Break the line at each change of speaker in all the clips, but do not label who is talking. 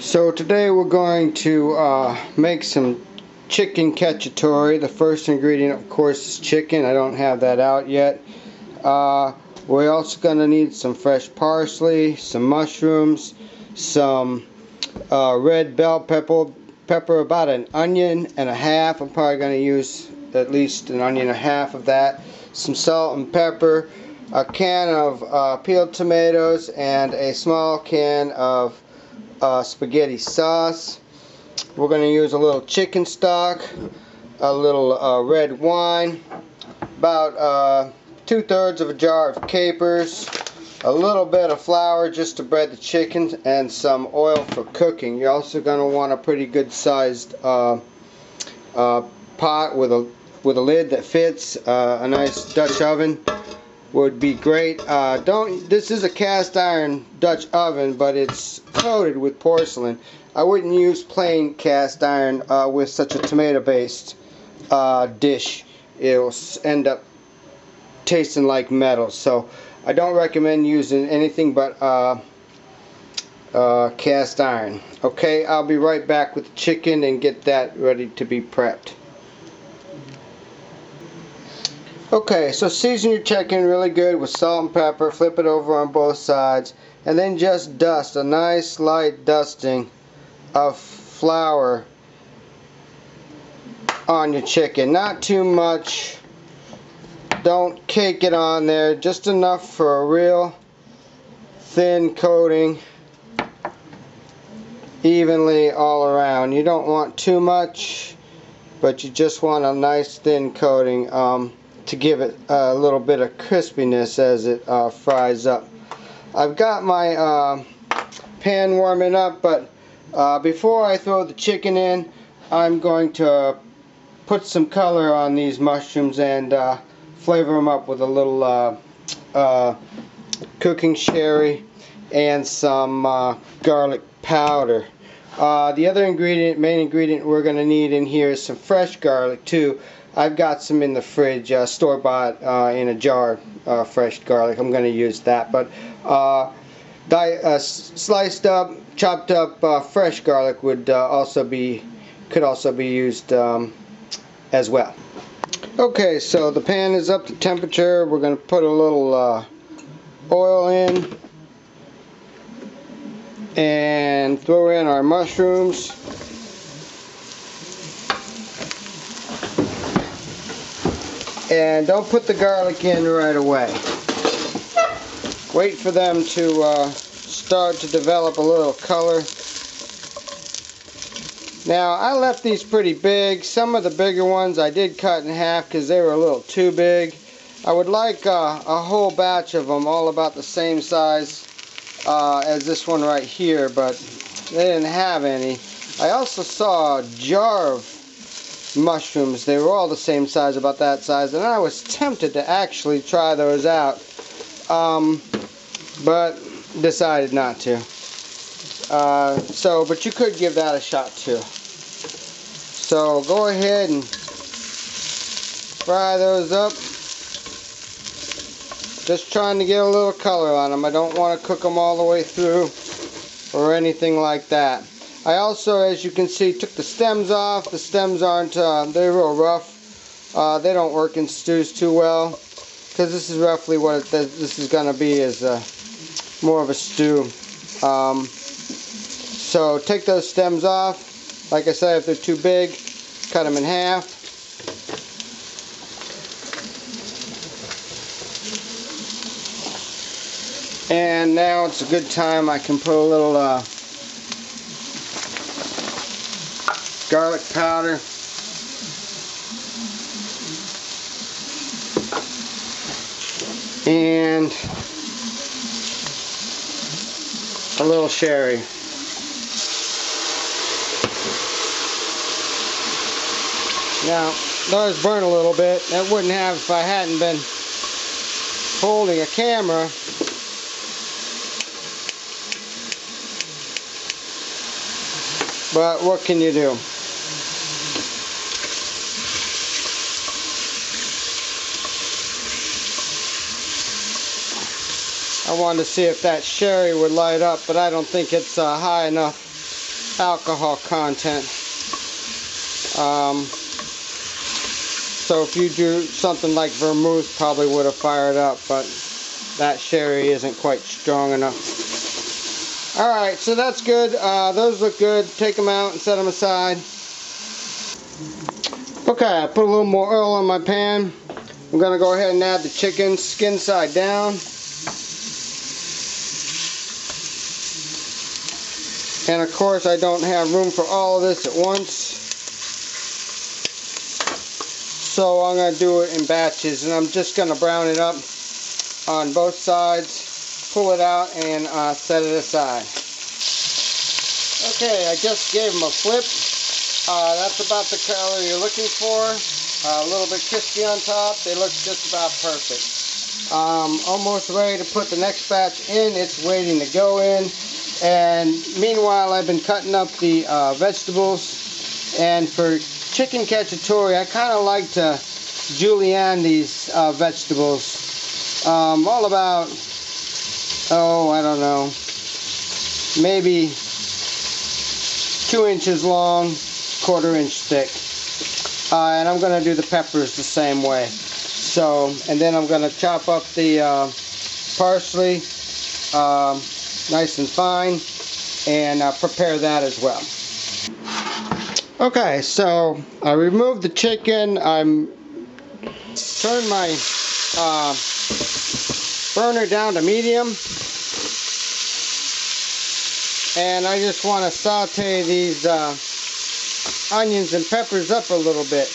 So today we're going to make some chicken cacciatore. The first ingredient, of course, is chicken. I don't have that out yet. We're also going to need some fresh parsley, some mushrooms, some red bell pepper, about an onion and a half. I'm probably going to use at least an onion and a half of that. Some salt and pepper, a can of peeled tomatoes, and a small can of spaghetti sauce. We're going to use a little chicken stock, a little red wine, about 2/3 of a jar of capers, a little bit of flour just to bread the chicken, and some oil for cooking. You're also going to want a pretty good sized pot with a lid that fits. A nice Dutch oven would be great. This is a cast iron Dutch oven, but it's coated with porcelain. I wouldn't use plain cast iron with such a tomato based dish. It'll end up tasting like metal, so I don't recommend using anything but cast iron. Okay, I'll be right back with the chicken and get that ready to be prepped. Okay, so season your chicken really good with salt and pepper, flip it over on both sides, and then just dust a nice light dusting of flour on your chicken. Not too much, don't cake it on there, just enough for a real thin coating evenly all around. You don't want too much, but you just want a nice thin coating to give it a little bit of crispiness as it fries up. I've got my pan warming up, but before I throw the chicken in, I'm going to put some color on these mushrooms and flavor them up with a little cooking sherry and some garlic powder. The other main ingredient we're going to need in here is some fresh garlic too. I've got some in the fridge, store-bought in a jar, fresh garlic. I'm going to use that, but sliced up, chopped up fresh garlic could also be used as well. Okay, so the pan is up to temperature. We're going to put a little oil in and throw in our mushrooms. And don't put the garlic in right away. Wait for them to start to develop a little color. Now, I left these pretty big. Some of the bigger ones I did cut in half because they were a little too big. I would like a whole batch of them all about the same size as this one right here, but they didn't have any. I also saw a jar of mushrooms. They were all the same size, about that size, and I was tempted to actually try those out, but decided not to. But you could give that a shot too. So go ahead and fry those up. Just trying to get a little color on them. I don't want to cook them all the way through or anything like that. I also, as you can see, took the stems off. The stems aren't, they're real rough. They don't work in stews too well, because this is roughly what this is going to be, is more of a stew. So take those stems off. Like I said, if they're too big, cut them in half. And now it's a good time. I can put a little garlic powder, and a little sherry. Now, those burn a little bit. That wouldn't have if I hadn't been holding a camera. But what can you do? I wanted to see if that sherry would light up, but I don't think it's high enough alcohol content. So if you do something like vermouth, probably would have fired up, but that sherry isn't quite strong enough. Alright, so that's good. Those look good. Take them out and set them aside. Okay, I put a little more oil on my pan. I'm going to go ahead and add the chicken, skin side down. And of course I don't have room for all of this at once. So I'm going to do it in batches, and I'm just going to brown it up on both sides, pull it out, and set it aside. Okay, I just gave them a flip. That's about the color you're looking for. A little bit crispy on top. They look just about perfect. Almost ready to put the next batch in. It's waiting to go in. And meanwhile, I've been cutting up the vegetables. And for chicken cacciatore, I kind of like to julienne these vegetables. All about, I don't know, maybe 2 inches long, 1/4 inch thick. And I'm going to do the peppers the same way. So, and then I'm going to chop up the parsley nice and fine, and prepare that as well. Okay, so I removed the chicken. I'm turned my burner down to medium, and I just want to saute these onions and peppers up a little bit.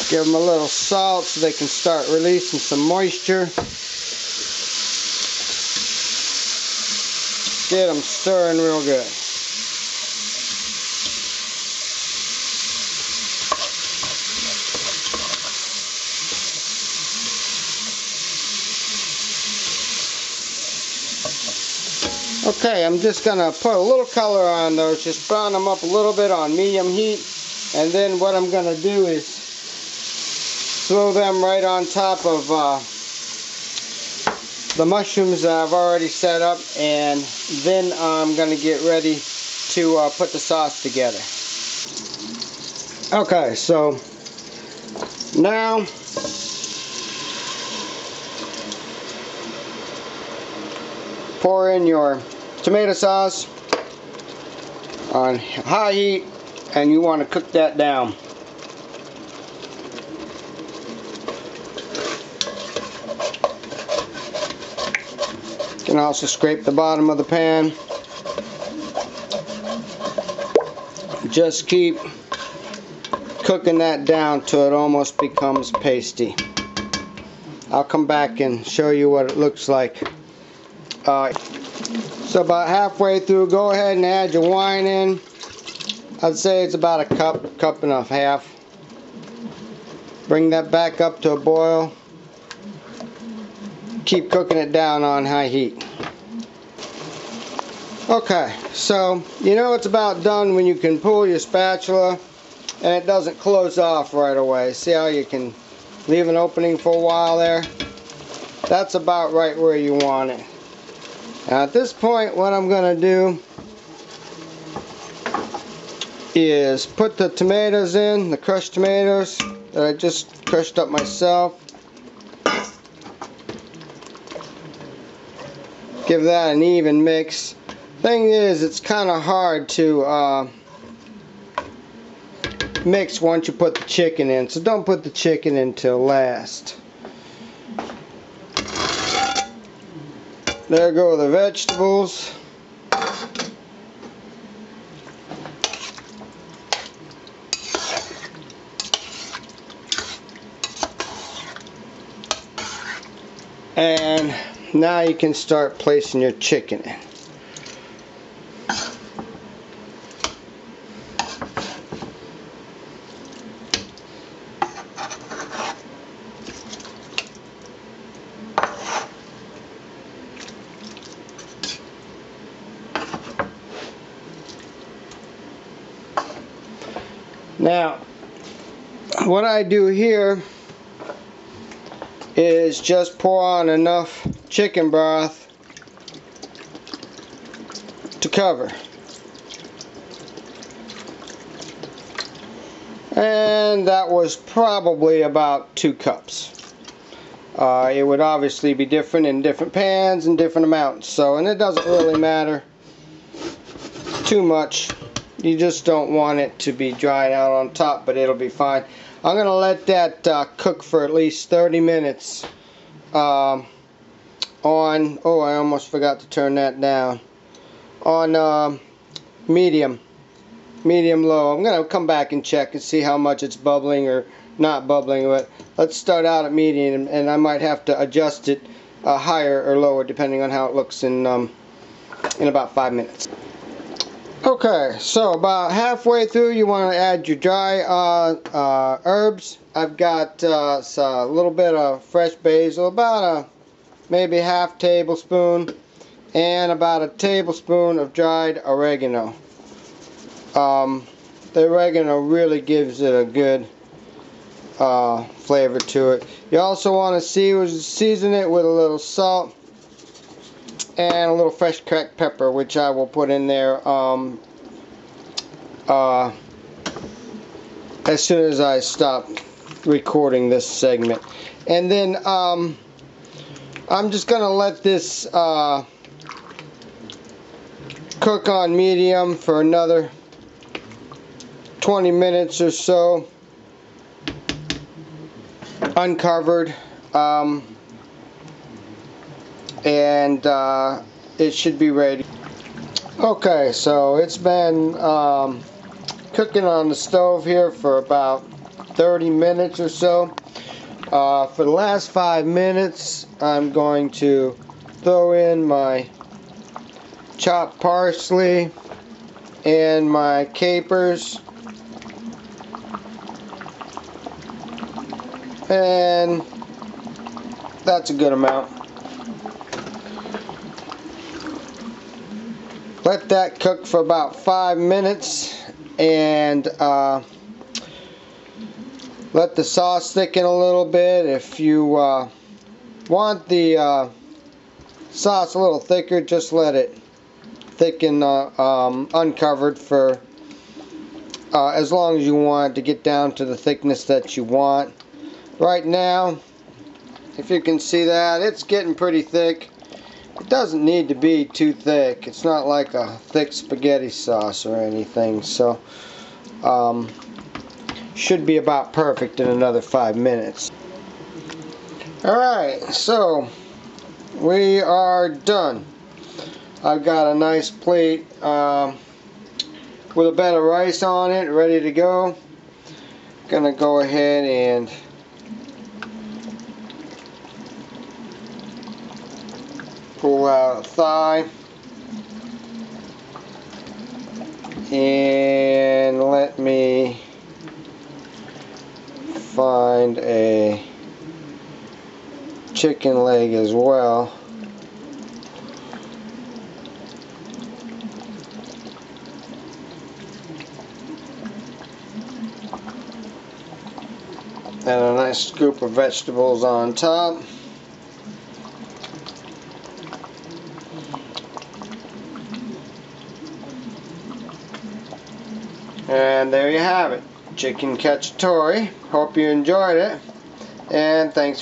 Give them a little salt so they can start releasing some moisture. Get them stirring real good. Okay, I'm just going to put a little color on those, just brown them up a little bit on medium heat, and then what I'm going to do is throw them right on top of the mushrooms that I've already set up, and then I'm going to get ready to put the sauce together. Okay, so now pour in your tomato sauce on high heat, and you want to cook that down. You can also scrape the bottom of the pan. Just keep cooking that down till it almost becomes pasty. I'll come back and show you what it looks like. So about halfway through, go ahead and add your wine in. I'd say it's about a cup and a half. Bring that back up to a boil. Keep cooking it down on high heat. Okay, so you know it's about done when you can pull your spatula and it doesn't close off right away. See how you can leave an opening for a while there? That's about right where you want it. Now at this point, what I'm going to do is put the tomatoes in, the crushed tomatoes that I just crushed up myself. Give that an even mix. Thing is, it's kind of hard to mix once you put the chicken in, so don't put the chicken in till last. There go the vegetables. And now you can start placing your chicken in. Now, what I do here is just pour on enough chicken broth to cover. And that was probably about 2 cups. It would obviously be different in different pans and different amounts. So, and it doesn't really matter too much. You just don't want it to be dried out on top, but it'll be fine. I'm going to let that cook for at least 30 minutes on, oh, I almost forgot to turn that down, on medium low. I'm going to come back and check and see how much it's bubbling or not bubbling, but let's start out at medium, and I might have to adjust it higher or lower depending on how it looks in about 5 minutes. Okay, so about halfway through you want to add your dry herbs. I've got a little bit of fresh basil, about maybe ½ tablespoon, and about a tablespoon of dried oregano. The oregano really gives it a good flavor to it. You also want to season it with a little salt and a little fresh cracked pepper, which I will put in there as soon as I stop recording this segment. And then I'm just going to let this cook on medium for another 20 minutes or so, uncovered, and it should be ready. Okay, so it's been cooking on the stove here for about 30 minutes or so. For the last 5 minutes, I'm going to throw in my chopped parsley and my capers, and that's a good amount. Let that cook for about 5 minutes, and let the sauce thicken a little bit. If you want the sauce a little thicker, just let it thicken uncovered for as long as you want to get down to the thickness that you want. Right now, if you can see that, it's getting pretty thick. It doesn't need to be too thick. It's not like a thick spaghetti sauce or anything, so should be about perfect in another 5 minutes. Alright, so we are done. I've got a nice plate with a bed of rice on it, ready to go. Gonna go ahead and pull out a thigh and let me find a chicken leg as well. And a nice scoop of vegetables on top. And there you have it, chicken cacciatore. Hope you enjoyed it, and thanks